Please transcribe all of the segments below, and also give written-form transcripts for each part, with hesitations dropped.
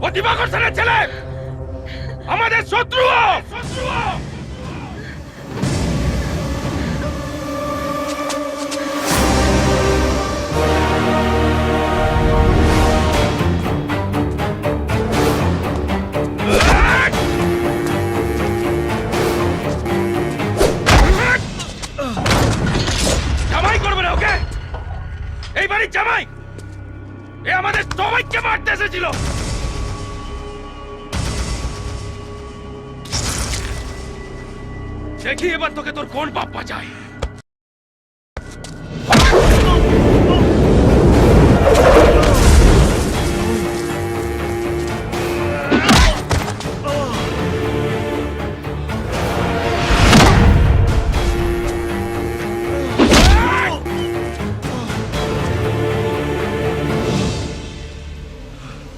ও দিবাকর সেনের ছেলে, আমাদের শত্রু। জামাই করবে না ওকে, এই বাড়ির জামাই। এ আমাদের সবাইকে মারতে এসেছিল। দেখি এবার তোকে তোর কোন পাপ বাঁচায়।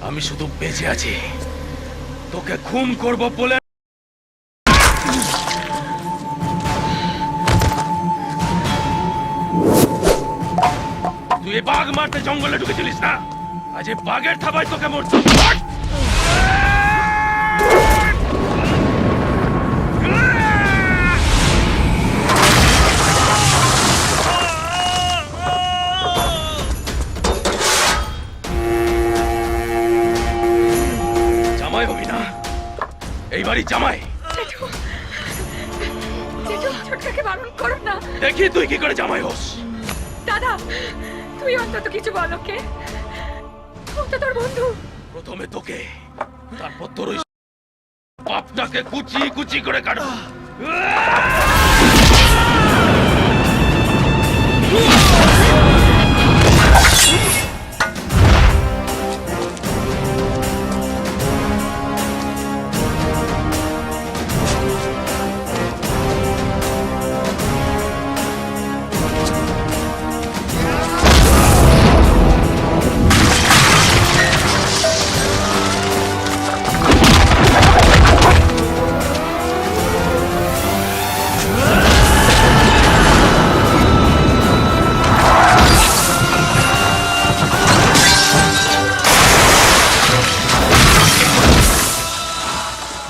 আমি শুধু বেঁচে আছি তোকে খুন করব বলে। তুই বাঘ মারতে জঙ্গলে ঢুকেছিলিস না, আজ এই বাঘের থাবায় তোকে মরতে। জামাই হবি না, এই বাড়ি জামাই। ছোটকাকে বারণ করো না। দেখি তুই কি করে জামাই হোস। দাদা, তুই অন্তত কিছু বল ওকে, ও তো তোর বন্ধু। প্রথমে তোকে, তারপর তোর ওই পাপটাকে কুচি কুচি করে কাটবো।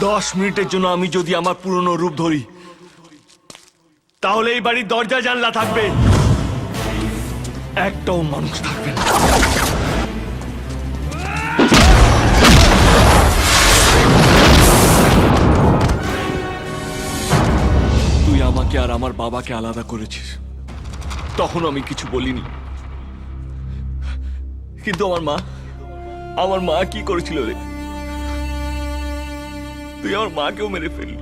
দশ মিনিটের জন্য আমি যদি আমার পুরনো রূপ ধরি, তাহলে এই বাড়ির দরজা জানলা থাকবে, একটাও মানুষ থাকবে না। তুই আমাকে আর আমার বাবাকে আলাদা করেছিস, তখন আমি কিছু বলিনি, কিন্তু আমার মা কি করেছিল রে? তুই আমার মাকেও মেরে ফেললি,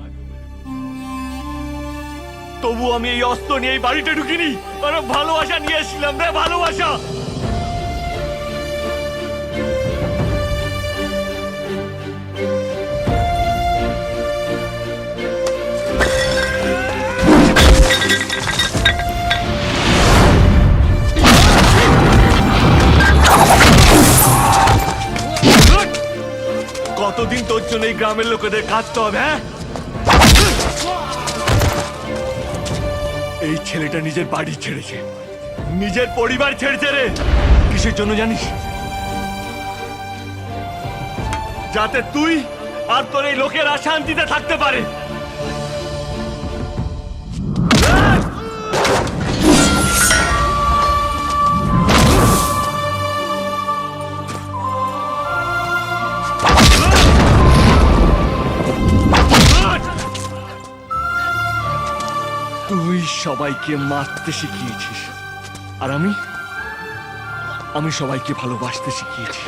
তবু আমি এই অস্ত্র নিয়ে এই বাড়িতে ঢুকিনি। আরে ভালোবাসা নিয়ে এসেছিলাম রে, ভালোবাসা। কতদিন তোর জন্য এই গ্রামের লোকেদের কাঁদতে হবে? হ্যাঁ, এই ছেলেটা নিজের বাড়ি ছেড়েছে, নিজের পরিবার ছেড়েছে রে। কিসের জন্য জানিস? যাতে তুই আর তোর এই লোকেরা শান্তিতে থাকতে পারে। তুই সবাইকে মারতে শিখিয়েছিস, আর আমি সবাইকে ভালোবাসতে শিখিয়েছি।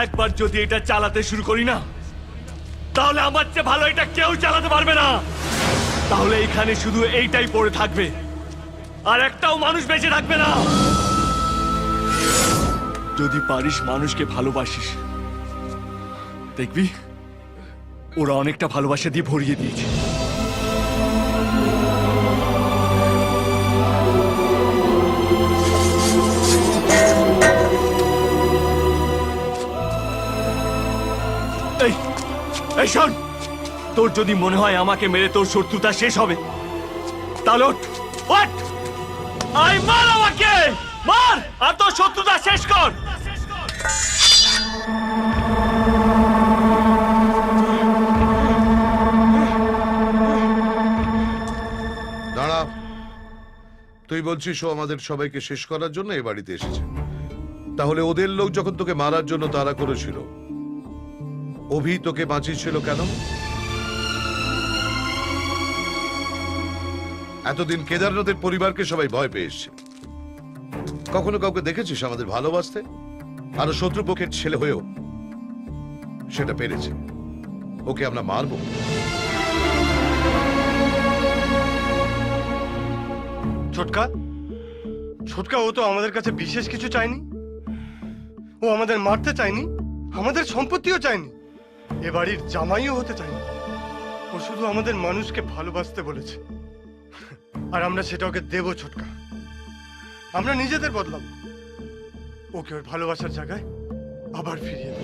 একবার যদি এটা চালাতে শুরু করি না, তাহলে আমার চেয়ে ভালো এটা কেউ চালাতে পারবে না। তাহলে এখানে শুধু এইটাই পড়ে থাকবে, আর একটাও মানুষ বেঁচে থাকবে না। যদি পারিস মানুষকে ভালোবাসিস, দেখবি ওরা অনেকটা ভালোবাসা দিয়ে ভরিয়ে দিয়েছে। এই এই শোন, তোর যদি মনে হয় আমাকে মেরে তোর শত্রুতা শেষ হবে, তাহলে ওঠ, ওঠ! আই মার আমাকে, মার আর তোর শত্রুতা শেষ কর। দাঁড়া, তুই বলছিস ও আমাদের সবাইকে শেষ করার জন্য এ বাড়িতে এসেছে। তাহলে ওদের লোক যখন তোকে মারার জন্য তাড়া করেছিল, অভি তোকে বাঁচিয়েছিল কেন? এতদিন কেদারনাথের পরিবারকে সবাই ভয় পেয়ে এসছে। কখনো কাউকে দেখেছিস আমাদের ভালোবাসতে? আরো শত্রুপক্ষের ছেলে হয়েও সেটা পেরেছে। ওকে আমরা মারবো? ছোটকা, ছোটকা ও তো আমাদের কাছে বিশেষ কিছু চায়নি। ও আমাদের মারতে চায়নি, আমাদের সম্পত্তিও চায়নি, এ বাড়ির জামাইও হতে চায়নি। ও শুধু আমাদের মানুষকে ভালোবাসতে বলেছে, আর আমরা সেটা ওকে দেবো। ছোটকা, আমরা নিজেদের বদলাবো, ওকে ওর ভালোবাসার জায়গায় আবার ফিরিয়ে দেবো।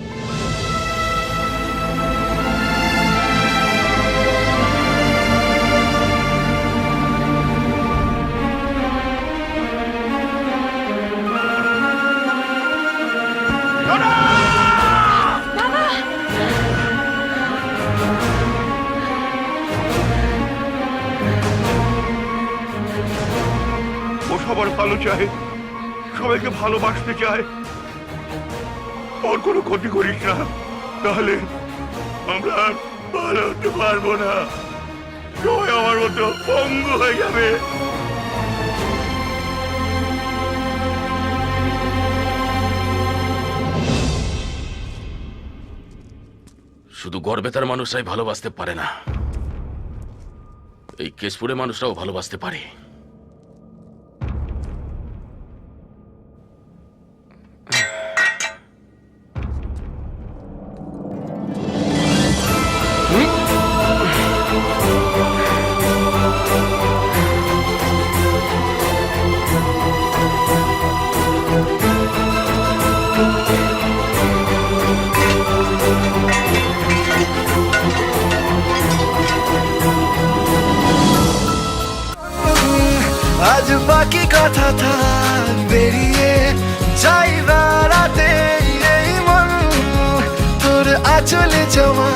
ও সবার ভালো চায়, সবাইকে ভালোবাসতে চায়। ওর কোনো ক্ষতি করিস না, তাহলে আমরা আর ভালো হতে পারবো না। সবাই আমার মতো পঙ্গু হয়ে যাবে। শুধু গর্বেতার মানুষরাই ভালোবাসতে পারে না, এই কেশপুরের মানুষরাও ভালোবাসতে পারে। আজ বাকি কথা থাক বেরিয়ে যাই বেড়াতে, এই মন তোর আঁচলে জমা